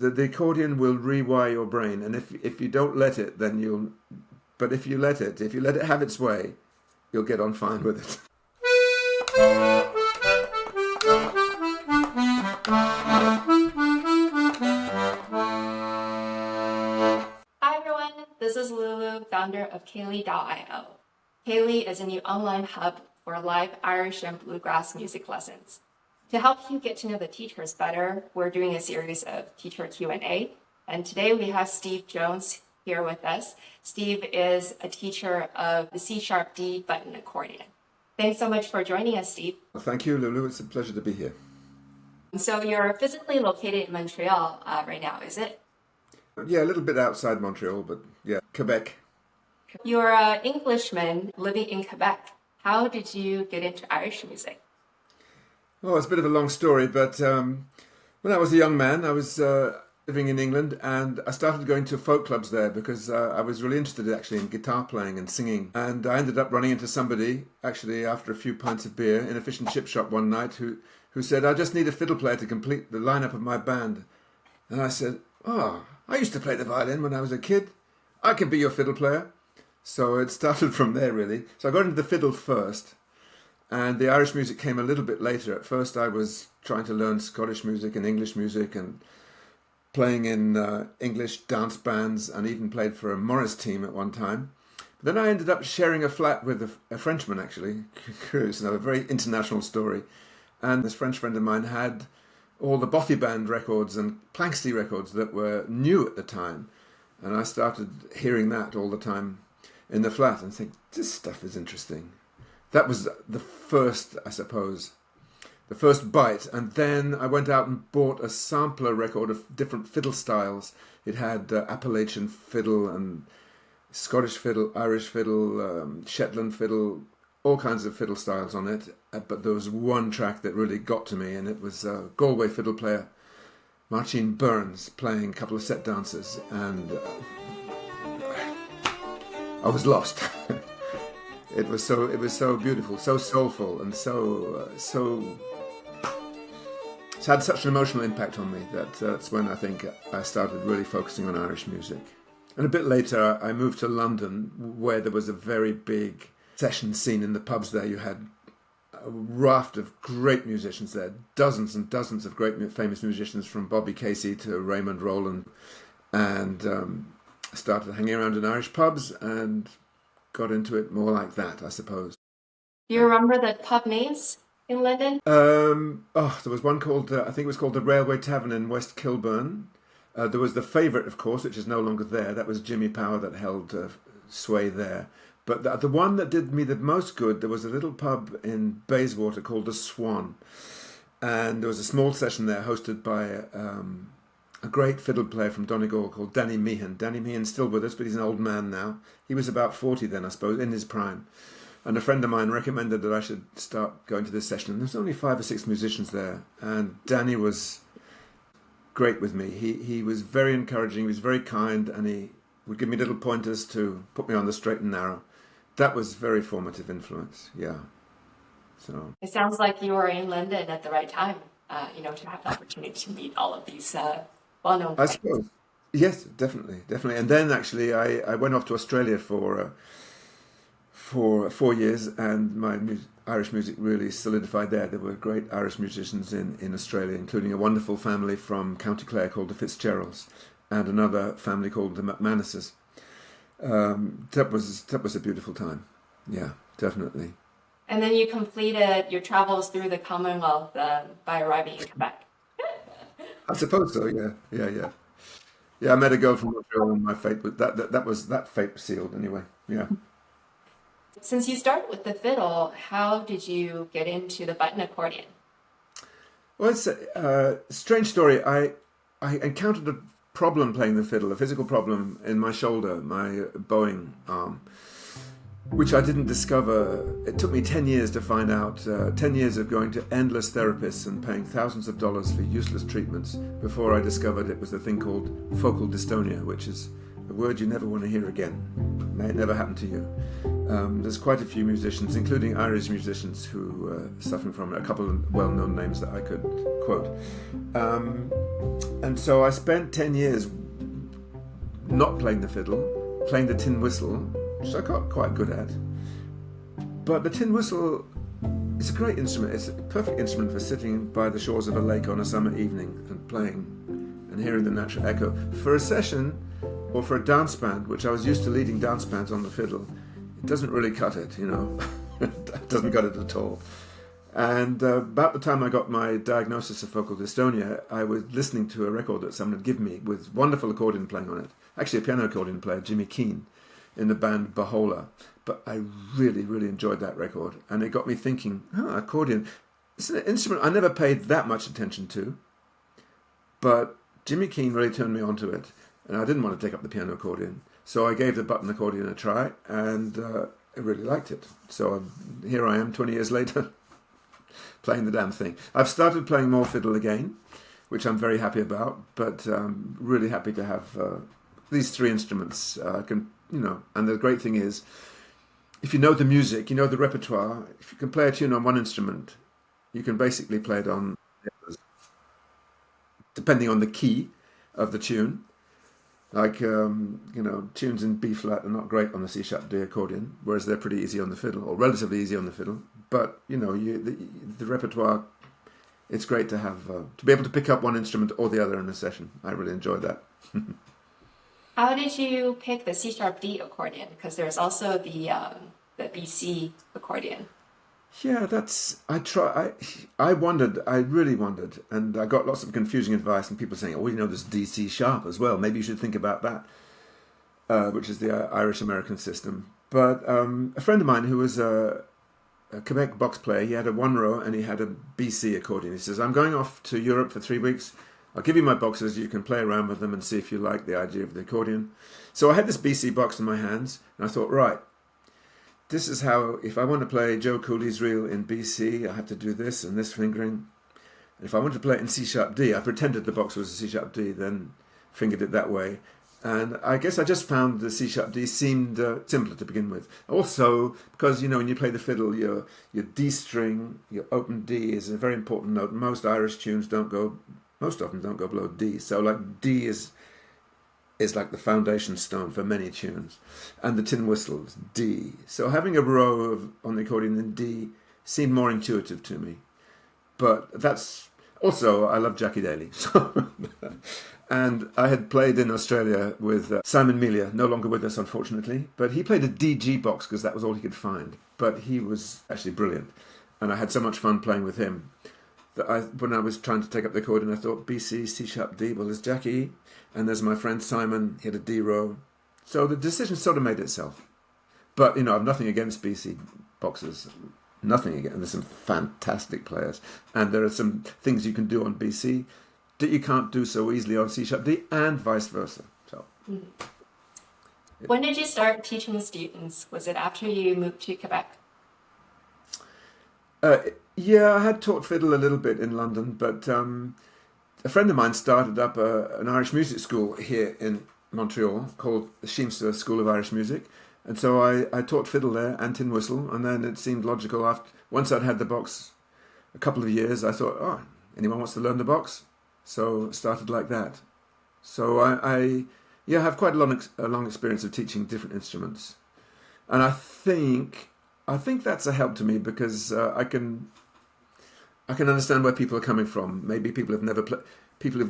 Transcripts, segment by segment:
The accordion will rewire your brain, and if you don't let it, then you'll. But if you let it have its way, you'll get on fine with it. Hi everyone, this is Lulu, founder of Kayley.io. Kayley is a new online hub for live Irish and bluegrass music lessons. To help you get to know the teachers better, we're doing a series of teacher Q&A, and today we have Steve Jones here with us. Steve is a teacher of the C-sharp D button accordion. Thanks so much for joining us, Steve. Well, thank you, Lulu. It's a pleasure to be here. So you're physically located in Montreal right now, is it? Yeah, a little bit outside Montreal, but yeah, Quebec. You're an Englishman living in Quebec. How did you get into Irish music? Oh, it's a bit of a long story, but when I was a young man, I was living in England, and I started going to folk clubs there because I was really interested actually in guitar playing and singing. And I ended up running into somebody, actually after a few pints of beer, in a fish and chip shop one night who said, "I just need a fiddle player to complete the lineup of my band." And I said, "Oh, I used to play the violin when I was a kid. I can be your fiddle player." So it started from there, really. So I got into the fiddle first, and the Irish music came a little bit later. At first I was trying to learn Scottish music and English music and playing in English dance bands, and even played for a Morris team at one time. But then I ended up sharing a flat with a Frenchman, actually. Curious, a very international story. And this French friend of mine had all the Bothy Band records and Planxty records that were new at the time. And I started hearing that all the time in the flat and think, this stuff is interesting. That was the first, I suppose, the first bite. And then I went out and bought a sampler record of different fiddle styles. It had Appalachian fiddle and Scottish fiddle, Irish fiddle, Shetland fiddle, all kinds of fiddle styles on it. But there was one track that really got to me, and it was a Galway fiddle player, Martine Burns, playing a couple of set dances, and I was lost. It was so beautiful, so soulful, and so it had such an emotional impact on me that that's when I think I started really focusing on Irish music. And a bit later, I moved to London, where there was a very big session scene in the pubs there. You had a raft of great musicians there, dozens and dozens of great famous musicians, from Bobby Casey to Raymond Rowland, and started hanging around in Irish pubs and got into it more like that, I suppose. Do you remember the pub names in London? There was one called, I think it was called the Railway Tavern in West Kilburn. There was the Favourite, of course, which is no longer there. That was Jimmy Power that held sway there. But the one that did me the most good, there was a little pub in Bayswater called the Swan. And there was a small session there hosted by a great fiddle player from Donegal called Danny Meehan. Danny Meehan's still with us, but he's an old man now. He was about 40 then, I suppose, in his prime. And a friend of mine recommended that I should start going to this session. And there was only 5 or 6 musicians there. And Danny was great with me. He was very encouraging, he was very kind, and he would give me little pointers to put me on the straight and narrow. That was very formative influence, yeah. So It sounds like you were in London at the right time, to have the opportunity to meet all of these well-known I players. suppose, yes, definitely. And then actually I went off to Australia for 4 years, and my Irish music really solidified there. There were great Irish musicians in Australia, including a wonderful family from County Clare called the Fitzgeralds, and another family called the McManuses. That was a beautiful time. Yeah, definitely. And then you completed your travels through the Commonwealth by arriving in Quebec. I suppose so. Yeah. I met a girl from Montreal, and my fate was that fate was sealed anyway. Yeah. Since you started with the fiddle, how did you get into the button accordion? Well, it's a strange story. I encountered a problem playing the fiddle, a physical problem in my shoulder, my bowing arm, which I didn't discover. It took me 10 years to find out, 10 years of going to endless therapists and paying thousands of dollars for useless treatments before I discovered it was a thing called focal dystonia, which is a word you never want to hear again. May it never happen to you. There's quite a few musicians, including Irish musicians, who are suffering from it. A couple of well-known names that I could quote. And so I spent 10 years not playing the fiddle, playing the tin whistle, which I got quite good at. But the tin whistle is a great instrument. It's a perfect instrument for sitting by the shores of a lake on a summer evening and playing and hearing the natural echo. For a session or for a dance band, which I was used to leading dance bands on the fiddle, it doesn't really cut it, you know. It doesn't cut it at all. And about the time I got my diagnosis of focal dystonia, I was listening to a record that someone had given me with wonderful accordion playing on it. Actually, a piano accordion player, Jimmy Keane, in the band Bahola. But I really, really enjoyed that record. And it got me thinking, accordion. It's an instrument I never paid that much attention to. But Jimmy Keane really turned me onto it. And I didn't want to take up the piano accordion. So I gave the button accordion a try, and I really liked it. So here I am 20 years later, playing the damn thing. I've started playing more fiddle again, which I'm very happy about, but really happy to have these three instruments. And the great thing is, if you know the music, you know the repertoire, if you can play a tune on one instrument, you can basically play it on the others, depending on the key of the tune. Like, tunes in B flat are not great on the C sharp D accordion, whereas they're pretty easy on the fiddle, or relatively easy on the fiddle. But, the repertoire, it's great to have, to be able to pick up one instrument or the other in a session. I really enjoyed that. How did you pick the C sharp D accordion? Because there's also the BC accordion. Yeah, I wondered, I really wondered, and I got lots of confusing advice and people saying, there's DC sharp as well. Maybe you should think about that, which is the Irish-American system. But a friend of mine who was a Quebec box player, he had a one row and he had a BC accordion. He says, I'm going off to Europe for 3 weeks. I'll give you my boxes. You can play around with them and see if you like the idea of the accordion. So I had this BC box in my hands and I thought, right, this is how, if I want to play Joe Cooley's reel in BC, I have to do this and this fingering. And if I want to play it in C sharp D, I pretended the box was a C sharp D, then fingered it that way. And I guess I just found the C sharp D seemed simpler to begin with. Also, because, when you play the fiddle, your D string, your open D is a very important note. Most Irish tunes most of them don't go below D. So like D is like the foundation stone for many tunes. And the tin whistle is D. So having a row on the accordion in D seemed more intuitive to me. But that's also, I love Jackie Daly. So and I had played in Australia with Simon Melia, no longer with us unfortunately, but he played a DG box because that was all he could find. But he was actually brilliant. And I had so much fun playing with him that when I was trying to take up the accordion, I thought BC, C sharp D, well there's Jackie, and there's my friend Simon, he had a D row. So the decision sort of made itself. But, I've nothing against BC boxes. Nothing against. There's some fantastic players. And there are some things you can do on BC that you can't do so easily on C sharp D, and vice versa. So. When did you start teaching students? Was it after you moved to Quebec? Yeah, I had taught fiddle a little bit in London, but a friend of mine started up an Irish music school here in Montreal called the Sheemster School of Irish Music. And so I taught fiddle there and tin whistle, and then it seemed logical once I'd had the box a couple of years, I thought, anyone wants to learn the box? So it started like that. So I have quite a long experience of teaching different instruments. And I think that's a help to me because I can understand where people are coming from. Maybe people who've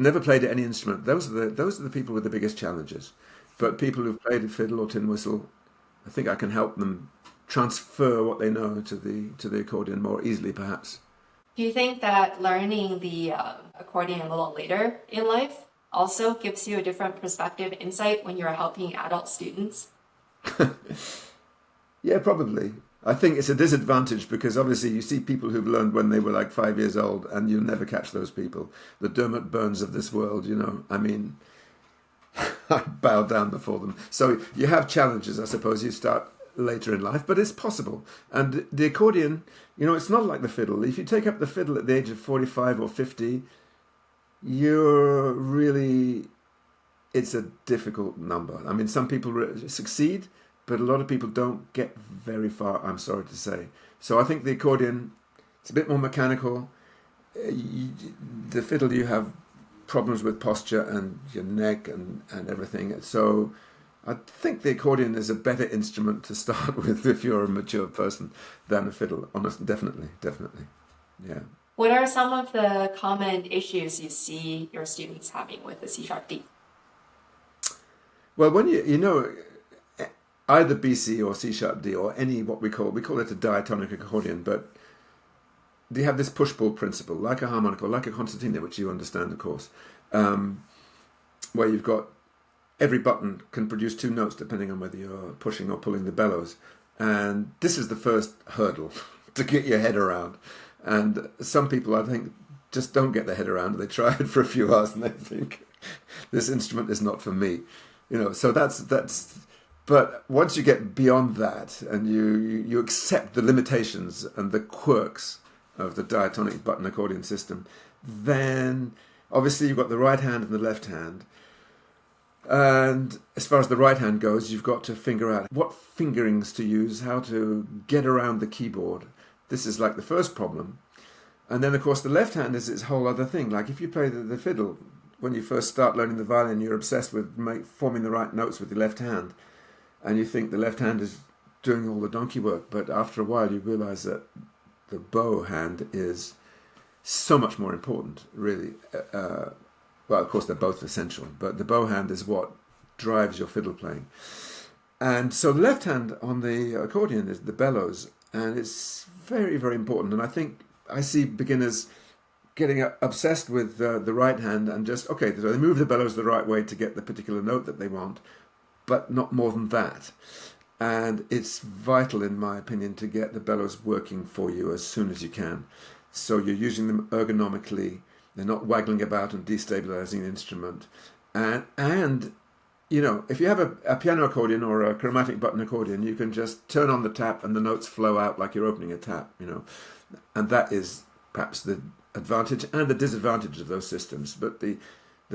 never played any instrument. Those are the people with the biggest challenges. But people who've played a fiddle or tin whistle, I think I can help them transfer what they know to the accordion more easily, perhaps. Do you think that learning the accordion a little later in life also gives you a different perspective, insight when you're helping adult students? Yeah, probably. I think it's a disadvantage because obviously you see people who've learned when they were like 5 years old and you'll never catch those people. The Dermot Burns of this world, I mean, I bow down before them. So you have challenges, I suppose. You start later in life, but it's possible. And the accordion, it's not like the fiddle. If you take up the fiddle at the age of 45 or 50, it's a difficult number. I mean, some people succeed, but a lot of people don't get very far, I'm sorry to say. So I think the accordion, it's a bit more mechanical. The fiddle, you have problems with posture and your neck and everything. So I think the accordion is a better instrument to start with if you're a mature person than a fiddle. Honestly, definitely. Yeah. What are some of the common issues you see your students having with the C-sharp D? Well, when either BC or C-sharp D or any what we call it a diatonic accordion, but you have this push-pull principle, like a harmonica, like a concertina, which you understand, of course, where you've got every button can produce two notes depending on whether you're pushing or pulling the bellows. And this is the first hurdle to get your head around. And some people, I think, just don't get their head around it. They try it for a few hours and they think, this instrument is not for me. So that's. But once you get beyond that and you accept the limitations and the quirks of the diatonic button accordion system, then obviously you've got the right hand and the left hand. And as far as the right hand goes, you've got to figure out what fingerings to use, how to get around the keyboard. This is like the first problem. And then, of course, the left hand is its whole other thing. Like if you play the fiddle, when you first start learning the violin, you're obsessed with forming the right notes with the left hand. And you think the left hand is doing all the donkey work. But after a while, you realize that the bow hand is so much more important, really. Well, of course, they're both essential, but the bow hand is what drives your fiddle playing. And so the left hand on the accordion is the bellows, and it's very, very important. And I think I see beginners getting obsessed with the right hand and just, okay, so they move the bellows the right way to get the particular note that they want, but not more than that. And it's vital, in my opinion, to get the bellows working for you as soon as you can. So you're using them ergonomically. They're not waggling about and destabilizing the instrument. And if you have a piano accordion or a chromatic button accordion, you can just turn on the tap and the notes flow out like you're opening a tap, And that is perhaps the advantage and the disadvantage of those systems. But the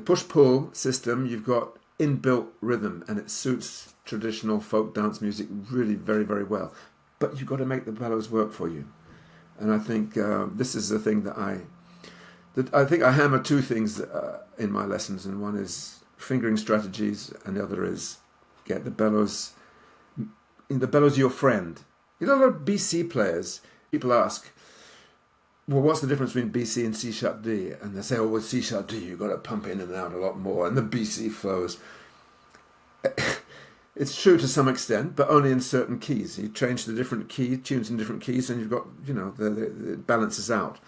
push-pull system, you've got inbuilt rhythm, and it suits traditional folk dance music really very, very well. But you've got to make the bellows work for you. And I think this is the thing that I think I hammer two things in my lessons, and one is fingering strategies, and the other is get the bellows. The bellows are your friend. A lot of BC players, people ask, well, what's the difference between BC and C-sharp D? And they say, oh, with C-sharp D, you've got to pump in and out a lot more, and the BC flows. It's true to some extent, but only in certain keys. You change the different key, tunes in different keys, and you've got, it balances out.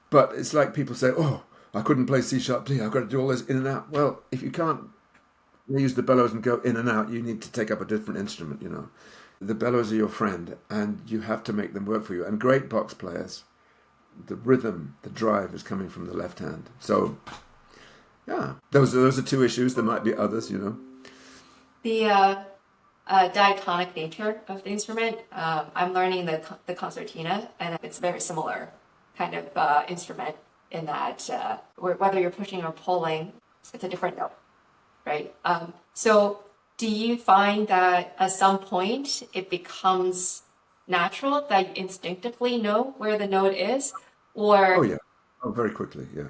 But it's like people say, oh, I couldn't play C-sharp D, I've got to do all this in and out. Well, if you can't use the bellows and go in and out, you need to take up a different instrument, The bellows are your friend, and you have to make them work for you. And great box players, the rhythm, the drive is coming from the left hand. So, yeah, those are two issues. There might be others, The diatonic nature of the instrument, I'm learning the concertina, and it's very similar kind of instrument in that whether you're pushing or pulling, it's a different note, right? So do you find that at some point it becomes natural that you instinctively know where the note is? Or Oh, yeah. Oh, very quickly, yeah.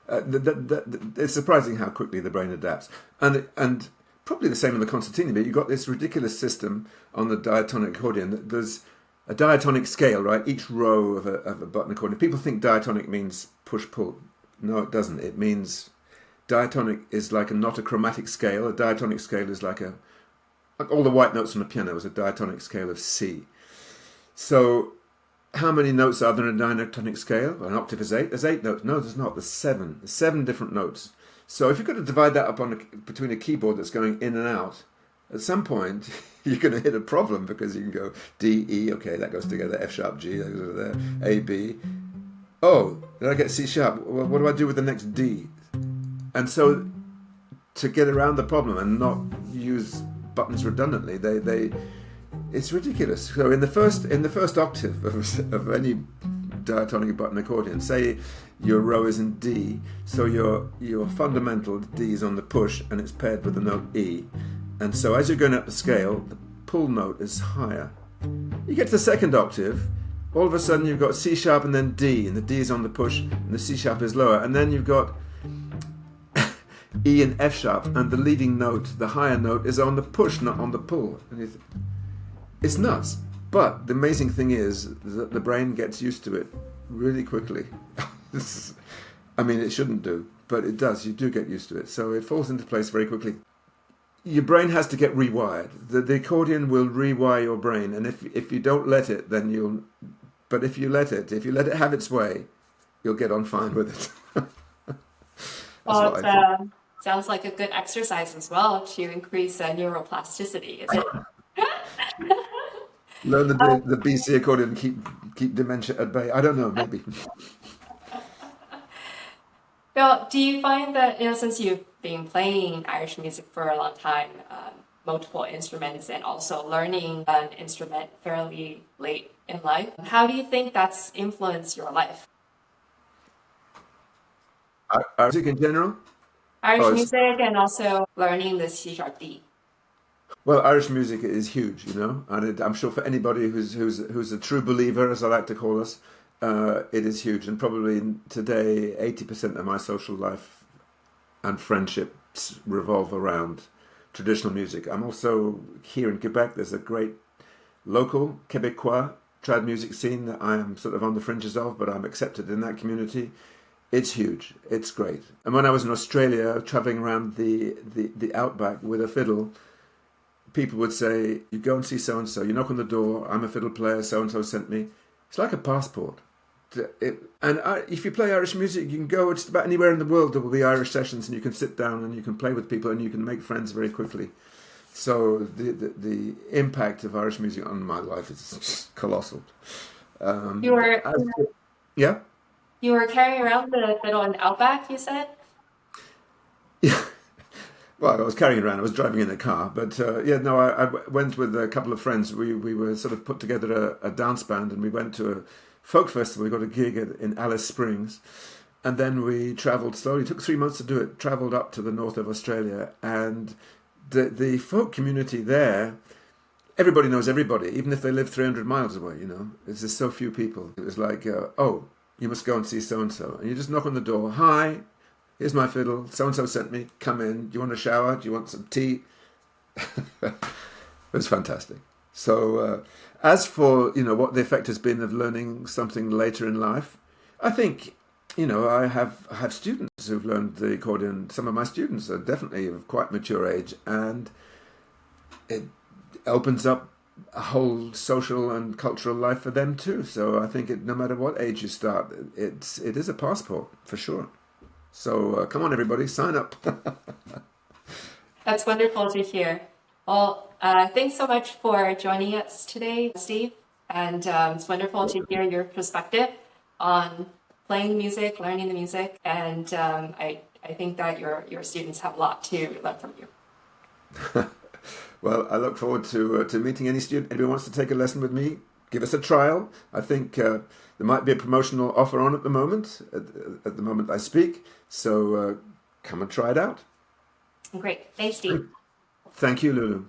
It's surprising how quickly the brain adapts. And probably the same in the concertina, but you've got this ridiculous system on the diatonic accordion. There's a diatonic scale, right? Each row of a button accordion. People think diatonic means push-pull. No, it doesn't. It means diatonic is not a chromatic scale. A diatonic scale is like all the white notes on a piano is a diatonic scale of C. So how many notes are there in a diatonic scale? Well, an octave is 8. There's 8 notes. No, there's not. There's 7. There's 7 different notes. So if you've got to divide that up between a keyboard that's going in and out, at some point you're going to hit a problem, because you can go D, E, okay, that goes together, F sharp, G, that goes there, A, B. Oh, did I get C sharp? Well, what do I do with the next D? And so to get around the problem and not use buttons redundantly, it's ridiculous. So in the first octave of any diatonic button accordion, say your row is in D, so your fundamental D is on the push and it's paired with the note E, And so as you're going up the scale, the pull note is higher. You get to the second octave, all of a sudden you've got C sharp and then D, and the D is on the push, and the C sharp is lower. And then you've got E and F sharp, and the leading note, the higher note, is on the push, not on the pull. And it's nuts. But the amazing thing is that the brain gets used to it really quickly. I mean, it shouldn't do, but it does. You do get used to it. So it falls into place very quickly. Your brain has to get rewired. The accordion will rewire your brain, and if you don't let it, then you'll. But if you let it have its way, you'll get on fine with it. Well, it sounds like a good exercise as well to increase neuroplasticity, is it? Learn the BC accordion and keep dementia at bay. I don't know, maybe. Well, do you find that, since you've been playing Irish music for a long time, multiple instruments, and also learning an instrument fairly late in life, how do you think that's influenced your life? Music in general? Irish music and also learning the C sharp D. Well, Irish music is huge, and I'm sure for anybody who's a true believer, as I like to call us, it is huge. And probably today, 80% of my social life and friendships revolve around traditional music. I'm also here in Quebec. There's a great local Quebecois trad music scene that I am sort of on the fringes of, but I'm accepted in that community. It's huge. It's great. And when I was in Australia, traveling around the outback with a fiddle, people would say, you go and see so-and-so, you knock on the door, I'm a fiddle player, so-and-so sent me. It's like a passport. If you play Irish music, you can go just about anywhere in the world. There will be Irish sessions, and you can sit down and you can play with people and you can make friends very quickly. So the impact of Irish music on my life is colossal. You were Yeah? you were carrying around the fiddle in Outback, you said? Yeah. Well, I was carrying it around. I was driving in a car, but I went with a couple of friends. We were sort of put together a dance band, and we went to a folk festival. We got a gig in Alice Springs, and then we travelled slowly. It took 3 months to do it. Travelled up to the north of Australia, and the folk community there, everybody knows everybody, even if they live 300 miles away. There's just so few people. It was like, oh, you must go and see so and so, and you just knock on the door. Hi. Here's my fiddle. So-and-so sent me. Come in. Do you want a shower? Do you want some tea? It was fantastic. So as for, what the effect has been of learning something later in life, I think, I have students who've learned the accordion. Some of my students are definitely of quite mature age, and it opens up a whole social and cultural life for them too. So I think no matter what age you start, it is a passport for sure. So come on, everybody, sign up. That's wonderful to hear. Well, thanks so much for joining us today, Steve. And it's wonderful to hear your perspective on playing the music, learning the music. And I think that your students have a lot to learn from you. Well, I look forward to meeting any student. Anyone wants to take a lesson with me, give us a trial. I think there might be a promotional offer on at the moment I speak. So come and try it out. Great. Thanks, Steve. Thank you, Lulu.